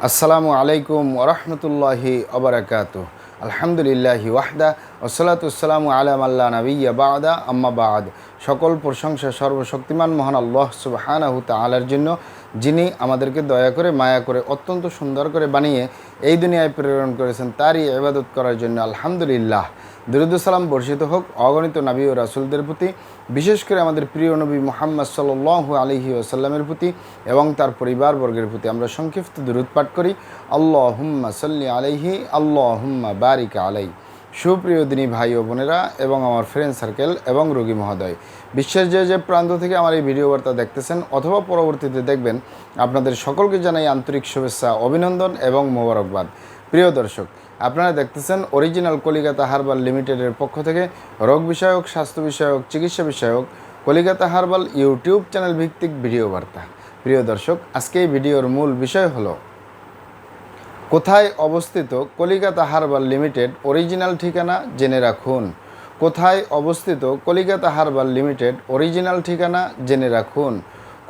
আসসালামু আলাইকুম ওরহমতুল্লাহি ওবরাকাতু। আলহামদুলিল্লাহি ওয়াহদা ওসলাতু আসসালামু আলা মাল্লা নবিয়্যা বা'দা আম্মা বা'দ। সকল প্রশংসা সর্বশক্তিমান মহান আল্লাহ সুবহানাহু তাআলার জন্য, যিনি আমাদেরকে দয়া করে মায়া করে অত্যন্ত সুন্দর করে বানিয়ে এই দুনিয়ায় প্রেরণ করেছেন, তারই ইবাদত করার জন্য আলহামদুলিল্লাহ। দুরূদ ও সালাম বর্ষিত হোক অগণিত নবী ও রাসূলদের প্রতি, বিশেষ করে আমাদের প্রিয় নবী মুহাম্মদ সাল্লাল্লাহু আলাইহি ওয়াসাল্লামের প্রতি এবং তার পরিবারবর্গের প্রতি। আমরা সংক্ষিপ্ত দুরূদ পাঠ করি, আল্লাহুম্মা সাল্লি আলাইহি আল্লাহুম্মা বারিক আলাই। সুপ্রিয় দিনী ভাই ও বোনেরা এবং আমার ফ্রেন্ড সার্কেল এবং রোগী মহোদয়, বিশ্বের যে প্রান্ত থেকে আমার এই ভিডিও বার্তা দেখতেছেন অথবা পরবর্তীতে দেখবেন, আপনাদের সকলকে জানাই আন্তরিক শুভেচ্ছা, অভিনন্দন এবং মোবারকবাদ। প্রিয় দর্শক, আপনারা দেখতেছেন অরিজিনাল কলিকাতা হার্বাল লিমিটেডের পক্ষ থেকে রোগ বিষয়ক, স্বাস্থ্য বিষয়ক, চিকিৎসা বিষয়ক কলিকাতা হার্বাল ইউটিউব চ্যানেল ভিত্তিক ভিডিও বার্তা। প্রিয় দর্শক, আজকে এই ভিডিওর মূল বিষয় হলো কোথায় অবস্থিত কলিকাতা হার্বাল লিমিটেড, অরিজিনাল ঠিকানা জেনে রাখুন। কোথায় অবস্থিত কলিকাতা হার্বাল লিমিটেড, অরিজিনাল ঠিকানা জেনে রাখুন।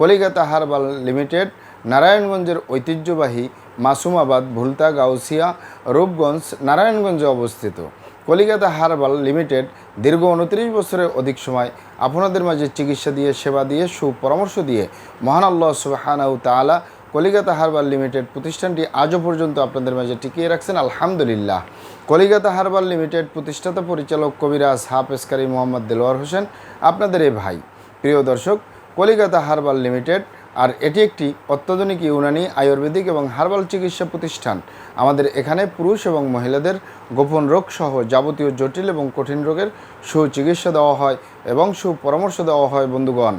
কলিকাতা হার্বাল লিমিটেড নারায়ণগঞ্জের ঐতিহ্যবাহী মাসুমাবাদ, ভুলতা, গাউসিয়া, রূপগঞ্জ, নারায়ণগঞ্জে অবস্থিত। কলিকাতা হার্বাল লিমিটেড দীর্ঘ 29 বছরের অধিক সময় আপনাদের মাঝে চিকিৎসা দিয়ে, সেবা দিয়ে, সুপরামর্শ দিয়ে মহান আল্লাহ সুবহানাহু তাআলা কলিকাতা হার্বাল লিমিটেড প্রতিষ্ঠানটি আজও পর্যন্ত আপনাদের মাঝে টিকিয়ে রাখছেন আলহামদুলিল্লাহ। কলিকাতা হার্বাল লিমিটেড প্রতিষ্ঠাতা পরিচালক কবিরাজ হাফেজ কারি মোহাম্মদ দেলোয়ার হোসেন, আপনাদের এই ভাই। প্রিয় দর্শক, কলিকাতা হার্বাল লিমিটেড আর এটি একটি অত্যাধুনিক ইউনানি, আয়ুর্বেদিক এবং হার্বাল চিকিৎসা প্রতিষ্ঠান। আমাদের এখানে পুরুষ এবং মহিলাদের গোপন রোগ সহ যাবতীয় জটিল এবং কঠিন রোগের সুচিকিৎসা দেওয়া হয় এবং সুপরামর্শ দেওয়া হয়। বন্ধুগণ,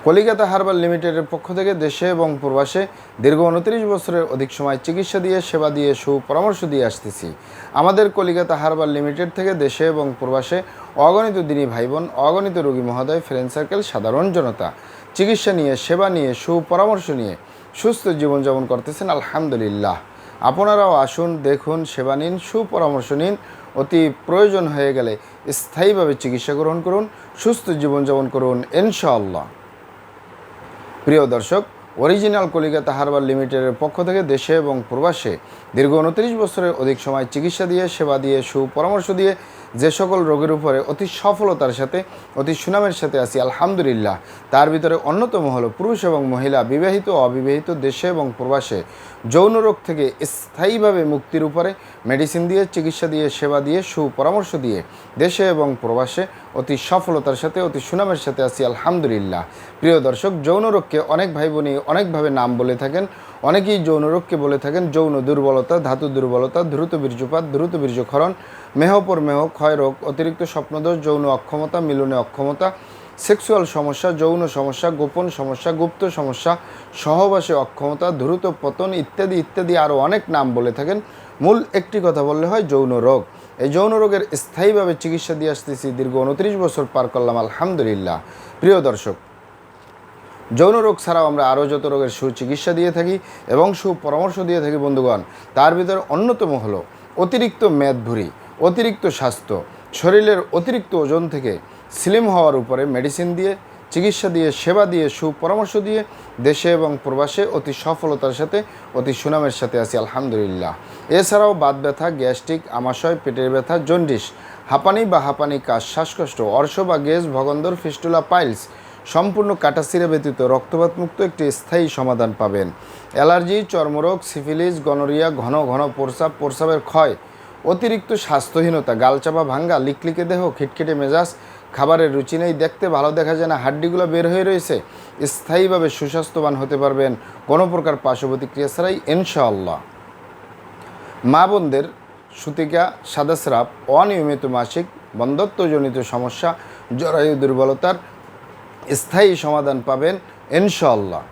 কলিকাতা হার্বাল লিমিটেডের পক্ষ থেকে দেশে এবং প্রবাসে দীর্ঘ 29 বছরের অধিক সময় চিকিৎসা দিয়ে, সেবা দিয়ে, সুপরামর্শ দিয়ে আসতেছি। আমাদের কলিকাতা হার্বাল লিমিটেড থেকে দেশে এবং প্রবাসে অগণিত দিনী ভাই বোন, অগণিত রোগী মহোদয়, ফ্রেন্ড সার্কেল, সাধারণ জনতা চিকিৎসা নিয়ে, সেবা নিয়ে, সুপরামর্শ নিয়ে সুস্থ জীবনযাপন করতেছেন আলহামদুলিল্লাহ। আপনারাও আসুন, দেখুন, সেবা নিন, সুপরামর্শ নিন। অতি প্রয়োজন হয়ে গেলে স্থায়ীভাবে চিকিৎসা গ্রহণ করুন, সুস্থ জীবনযাপন করুন ইনশাআল্লাহ। প্রিয় দর্শক, অরিজিনাল কলিকাতা হার্বাল লিমিটেডের পক্ষ থেকে দেশে এবং প্রবাসে দীর্ঘ 29 বছরের অধিক সময় চিকিৎসা দিয়ে, সেবা দিয়ে, সুপরামর্শ দিয়ে যে সকল রোগের উপরে অতি সফলতার সাথে, অতি সুনামের সাথে আছি আলহামদুলিল্লাহ, তার ভিতরে অন্যতম হলো পুরুষ এবং মহিলা, বিবাহিত ও অবিবাহিত, দেশে এবং প্রবাসে যৌন রোগ থেকে স্থায়ীভাবে মুক্তির উপরে মেডিসিন দিয়ে, চিকিৎসা দিয়ে, সেবা দিয়ে, সুপরামর্শ দিয়ে দেশে এবং প্রবাসে অতি সফলতার সাথে, অতি সুনামের সাথে আছি আলহামদুলিল্লাহ। প্রিয় দর্শক, যৌন রোগকে অনেক ভাই বোনই অনেকভাবে নাম বলে থাকেন। অনেকেই যৌন রোগকে বলে থাকেন যৌন দুর্বলতা, ধাতু দুর্বলতা, দ্রুত বীর্যপাত, দ্রুত বীর্যক্ষরণ, মেহপর মেহ, ক্ষয় রোগ, অতিরিক্ত স্বপ্নদোষ, যৌন অক্ষমতা, মিলনে অক্ষমতা, সেক্সুয়াল সমস্যা, যৌন সমস্যা, গোপন সমস্যা, গুপ্ত সমস্যা, সহবাসে অক্ষমতা, দ্রুত পতন ইত্যাদি ইত্যাদি আরও অনেক নাম বলে থাকেন। মূল একটি কথা বললে হয় যৌন রোগ। এই যৌন রোগের স্থায়ীভাবে চিকিৎসা দিয়ে আসতেছি, দীর্ঘ 29 বছর পার করলাম আলহামদুলিল্লাহ। প্রিয় দর্শক, যৌন রোগ ছাড়াও আমরা আরও যত রোগের সুচিকিৎসা দিয়ে থাকি এবং সুপরামর্শ দিয়ে থাকি বন্ধুগণ, তার ভিতরে অন্যতম হলো অতিরিক্ত মেদভুঁড়ি, অতিরিক্ত স্বাস্থ্য, শরীরের অতিরিক্ত ওজন থেকে স্লিম হওয়ার উপরে মেডিসিন দিয়ে, চিকিৎসা দিয়ে, সেবা দিয়ে, সুপরামর্শ দিয়ে দেশে এবং প্রবাসে অতি সফলতার সাথে, অতি সুনামের সাথে আছি আলহামদুলিল্লাহ। এছাড়াও বাত ব্যথা, গ্যাস্ট্রিক, আমাশয়, পেটের ব্যথা, জন্ডিস, হাঁপানি বা হাঁপানি কাশ, শ্বাসকষ্ট, অর্শ বা গ্যাস, ভগন্দর, ফিস্টুলা, পাইলস সম্পূর্ণ কাটাছিরা ব্যতীত রক্তপাত মুক্ত একটি স্থায়ী সমাধান পাবেন। অ্যালার্জি, চর্মরোগ, সিফিলিস, গনোরিয়া, ঘন ঘন প্রস্রাব, প্রস্রাবের ক্ষয়, অতিরিক্ত স্বাস্থ্যহীনতা, গালচাপা, ভাঙ্গা, লিকলিকে দেহ, খিটখিটে মেজাজ, খাবারের রুচি নেই, দেখতে ভালো দেখা যায় না, হাড্ডিগুলো বের হয়ে রয়েছে, স্থায়ীভাবে সুস্বাস্থ্যবান হতে পারবেন কোনো প্রকার পার্শ্ব প্রতিক্রিয়া ছাড়াই ইনশাআল্লাহ। মা বোনদের সুতিকা, সাদাস্রাব, অনিয়মিত মাসিক, বন্ধ্যত্বজনিত সমস্যা, জরায়ু দুর্বলতার স্থায়ী সমাধান পাবেন ইনশাআল্লাহ।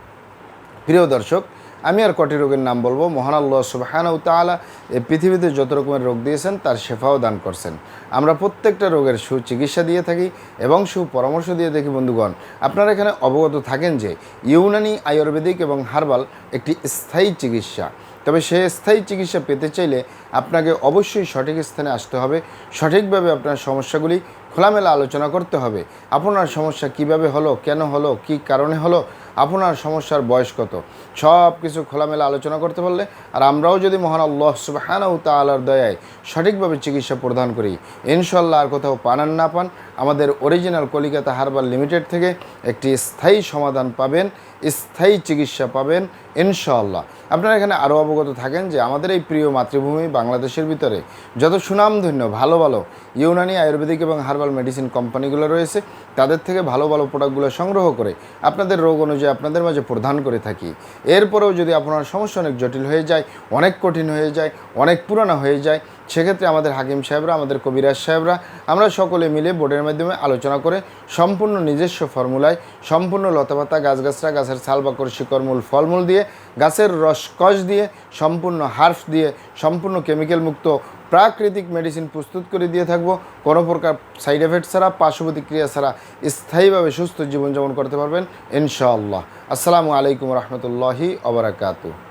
প্রিয় দর্শক, আমি আর কটি রোগের নাম বলবো। মহান আল্লাহ সুবহানাহু তাআলা এই পৃথিবীতে যত রকমের রোগ দিয়েছেন তার শেফাও দান করছেন। আমরা প্রত্যেকটা রোগের সুচিকিৎসা দিয়ে থাকি এবং সুপরামর্শ দিয়ে থাকি। বন্ধুগণ, আপনারা এখানে অবগত থাকেন যে ইউনানি, আয়ুর্বেদিক এবং হার্বাল একটি স্থায়ী চিকিৎসা। তবে সে স্থায়ী চিকিৎসা পেতে চাইলে আপনাকে অবশ্যই সঠিক স্থানে আসতে হবে, সঠিকভাবে আপনার সমস্যাগুলি খোলামেলা আলোচনা করতে হবে। আপনার সমস্যা কিভাবে হলো, কেন হলো, কী কারণে হলো, আপনার সমস্যার বয়স কত, সব কিছু খোলামেলা আলোচনা করতে পারলে আর আমরাও যদি মহান আল্লাহ সুবহানাহু ওয়া তাআলার দয়ায় সঠিকভাবে চিকিৎসা প্রদান করি, ইনশাআল্লাহ আর কোথাও পান আর না পান, আমাদের অরিজিনাল কলিকাতা হার্বাল লিমিটেড থেকে একটি স্থায়ী সমাধান পাবেন, স্থায়ী চিকিৎসা পাবেন ইনশাআল্লাহ। আপনারা এখানে আরও অবগত থাকেন যে আমাদের এই প্রিয় মাতৃভূমি বাংলাদেশের ভিতরে যত সুনামধন্য ভালো ভালো ইউনানি, আয়ুর্বেদিক এবং হার্বাল মেডিসিন কোম্পানিগুলো রয়েছে, তাদের থেকে ভালো ভালো প্রোডাক্টগুলো সংগ্রহ করে আপনাদের রোগ অনুযায়ী আপনাদের মাঝে প্রদান করে থাকি। এরপরেও যদি আপনার সমস্যা অনেক জটিল হয়ে যায়, অনেক কঠিন হয়ে যায়, অনেক পুরানো হয়ে যায়, সেক্ষেত্রে আমাদের হাকিম সাহেবরা, আমাদের কবিরাজ সাহেবরা, আমরা সকলে মিলে বোর্ডের মাধ্যমে আলোচনা করে সম্পূর্ণ নিজস্ব ফর্মুলায়, সম্পূর্ণ লতাপাতা, গাছগাছরা, গাছের ছাল, বাকড়, শিকড়, মূল, ফলমূল দিয়ে, গাছের রসকস দিয়ে, সম্পূর্ণ হার্ফ দিয়ে, সম্পূর্ণ কেমিক্যাল মুক্ত প্রাকৃতিক মেডিসিন প্রস্তুত করে দিয়ে থাকবো। কোনো প্রকার সাইড এফেক্ট ছাড়া, পার্শ্ব প্রতিক্রিয়া ছাড়া স্থায়ীভাবে সুস্থ জীবনযাপন করতে পারবেন ইনশাআল্লাহ। আসসালামু আলাইকুম রহমতুল্লাহি ওয়া বারাকাতুহু।